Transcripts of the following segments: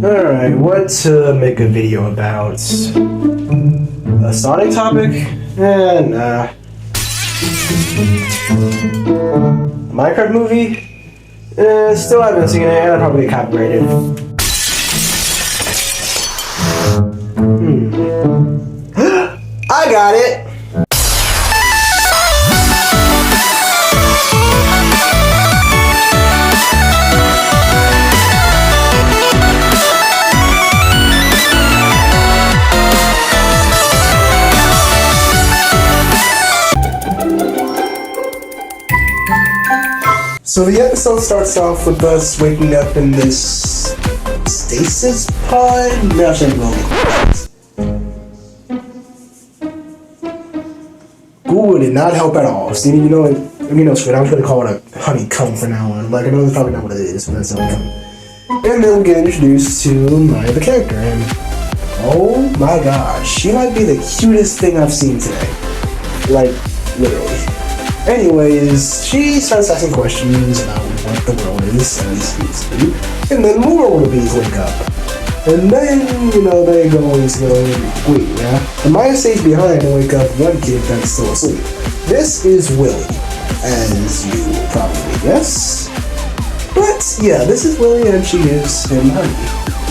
Alright, what to make a video about? A Sonic topic? Nah. Minecraft movie? Still haven't seen it, and I'll probably get copyrighted. I got it! So the episode starts off with us waking up in this stasis pod. Now Google did not help at all. See, screw it. I'm just gonna call it a honeycomb for now on. Like, I know that's probably not what it is, but that's honeycomb. And then we get introduced to Maya, the character, and oh my gosh, she might be the cutest thing I've seen today. Like, literally. Anyways, she starts asking questions about what the world is as it used to be, and then more little bees wake up. And then, they go and go, wait, yeah? And Maya stays behind and wake up one kid that's still asleep. This is Willy, as you probably guess. But, yeah, this is Willy and she gives him honey.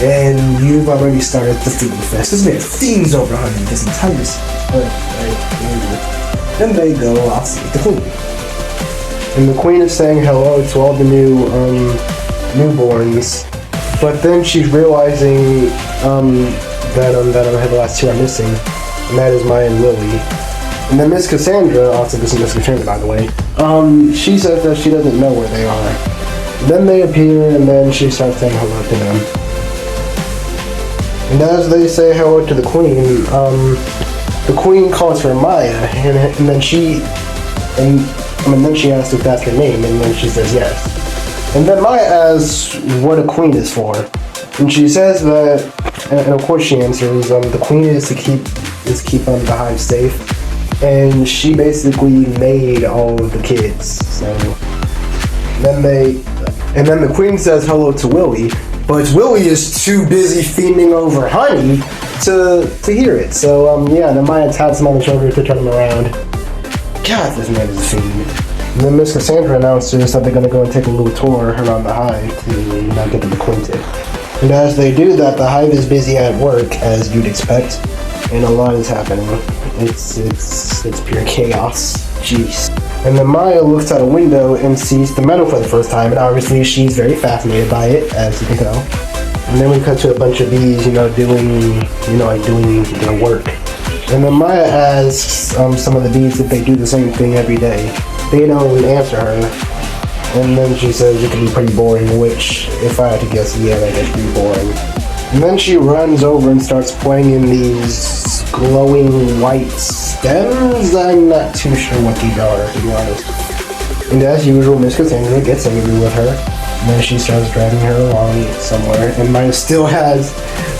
And you've already started the Fiend Fest. There's been fiends over honey this entire Then they go off to meet the Queen. And the Queen is saying hello to all the new newborns. But then she's realizing that the last two are missing. And that is Maya and Willy. And then Miss Cassandra, also this is Miss Cassandra by the way, she says that she doesn't know where they are. Then they appear and then she starts saying hello to them. And as they say hello to the Queen, the Queen calls her Maya, and then she asks if that's her name, and then she says yes. And then Maya asks what a queen is for, and she says that, and of course she answers, the queen is to keep the hive safe, and she basically made all of the kids. So then the Queen says hello to Willy, but Willy is too busy fiending over honey to hear it. So, then Maya taps him on the shoulder to turn him around. God, this man is a fiend. And then Miss Cassandra announces that they're going to go and take a little tour around the hive to get them acquainted. And as they do that, the hive is busy at work, as you'd expect, and a lot is happening. It's pure chaos. Jeez. And then Maya looks out a window and sees the meadow for the first time, and obviously she's very fascinated by it, as you can tell. And then we cut to a bunch of bees, doing their work. And then Maya asks some of the bees if they do the same thing every day. They don't answer her. And then she says it can be pretty boring, which, if I had to guess, yeah, that is pretty boring. And then she runs over and starts playing in these glowing white stems. I'm not too sure what these are, to be honest. And as usual, Miss Cassandra gets angry with her. And then she starts dragging her along somewhere, and Maya still has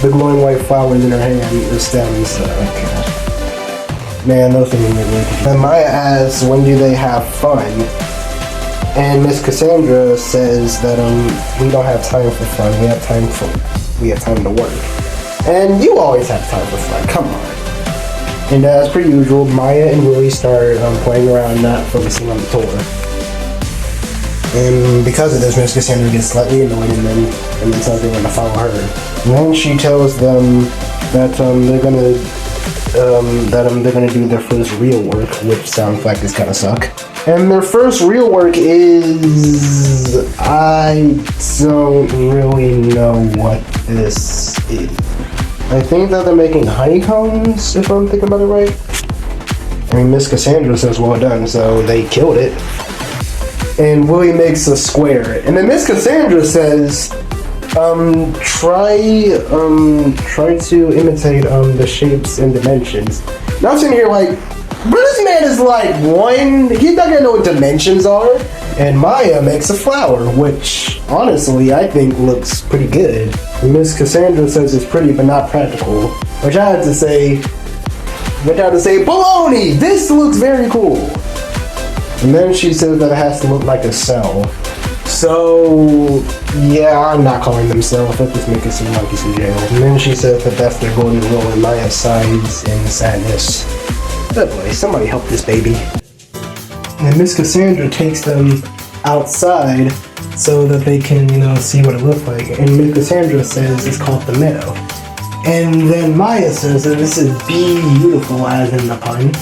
the glowing white flowers in her hand, the stems. Man, those things are really confusing. And Maya asks, when do they have fun? And Miss Cassandra says that we don't have time for fun. We have time to work. And you always have time for fun. Come on. And as per usual, Maya and Willy start playing around, not focusing on the tour. And because of this, Miss Cassandra gets slightly annoyed and then tells them to follow her. And then she tells them that they're gonna do their first real work, which sounds like it's gonna suck. And their first real work is, I don't really know what this is. I think that they're making honeycombs, if I'm thinking about it right. I mean, Miss Cassandra says well done, so they killed it. And Willy makes a square. And then Miss Cassandra says, try to imitate the shapes and dimensions. Now I'm sitting here like, but this man is like one, he's not gonna know what dimensions are. And Maya makes a flower, which honestly I think looks pretty good. And Miss Cassandra says it's pretty but not practical. Which I have to say, baloney! This looks very cool. And then she says that it has to look like a cell. So, yeah, I'm not calling them so. Let this make it seem like he's in jail. And then she said that that's their golden rule, and Maya sighs in sadness. Oh boy, somebody help this baby. And Miss Cassandra takes them outside so that they can, see what it looks like. And Miss Cassandra says it's called the meadow. And then Maya says that this is beautiful, as in the pun.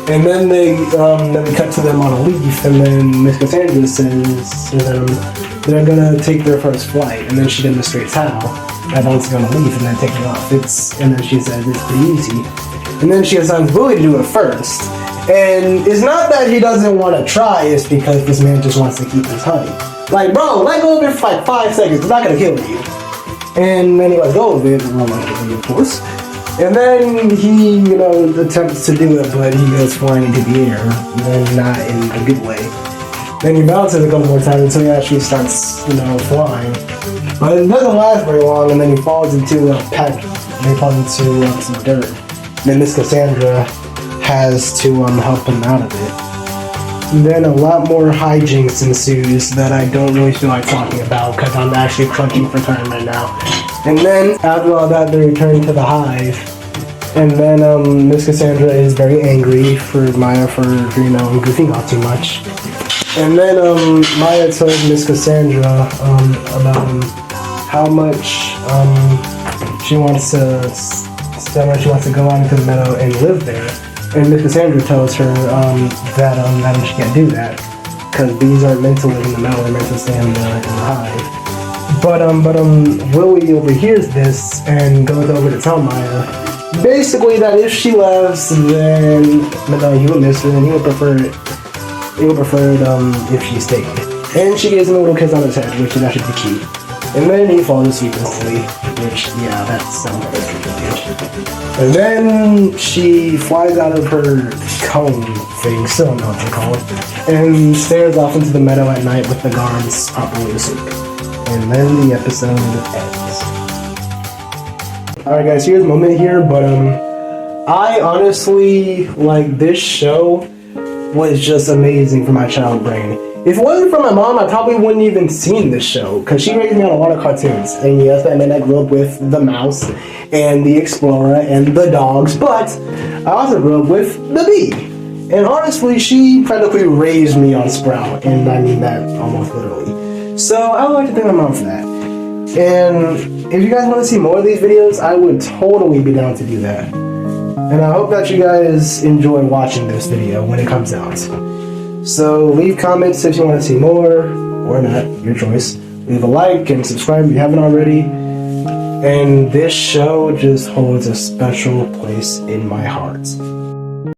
And then then we cut to them on a leaf, and then Miss Cassandra says to them they're gonna take their first flight, and then she demonstrates how. Everyone's gonna leave and then take it off. And then she says it's pretty easy. And then she assigns Willie to do it first. And it's not that he doesn't want to try, it's because this man just wants to keep his honey. Like, bro, let go of it for like 5 seconds, it's not gonna kill you. And then he lets go of it, of course. And then he, attempts to do it, but he goes flying into the air, and not in a good way. Then he bounces a couple more times until he actually starts, flying. But it doesn't last very long, and then he falls into a patch. They fall into some dirt. And then Miss Cassandra has to help him out of it. And then a lot more hijinks ensues that I don't really feel like talking about because I'm actually crunching for time right now. And then after all that, they return to the hive. And then Miss Cassandra is very angry for Maya for goofing off too much. And then Maya tells Miss Cassandra about how much she wants to go out into the meadow and live there. And Miss Cassandra tells her that she can't do that because bees aren't meant to live in the meadow; they're meant to stay in the hive. But Willie overhears this and goes over to tell Maya, basically that if she left, then he would miss her and he would prefer it. He would prefer it if she stayed. And she gives him a little kiss on his head, which that should be cute. And then he falls asleep instantly, which, yeah, that sounds like a bitch. And then she flies out of her cone thing, still don't know what they call it, and stares off into the meadow at night with the guards properly asleep. And then the episode ends. Alright guys, here's a moment here, but I honestly, this show was just amazing for my child brain. If it wasn't for my mom, I probably wouldn't even seen this show, because she raised me on a lot of cartoons. And yes, that meant I grew up with the mouse, and the explorer, and the dogs, but I also grew up with the bee. And honestly, she practically raised me on Sprout, and I mean that almost literally. So I would like to thank my mom for that. And if you guys want to see more of these videos, I would totally be down to do that. And I hope that you guys enjoy watching this video when it comes out. So leave comments if you want to see more, or not, your choice. Leave a like and subscribe if you haven't already. And this show just holds a special place in my heart.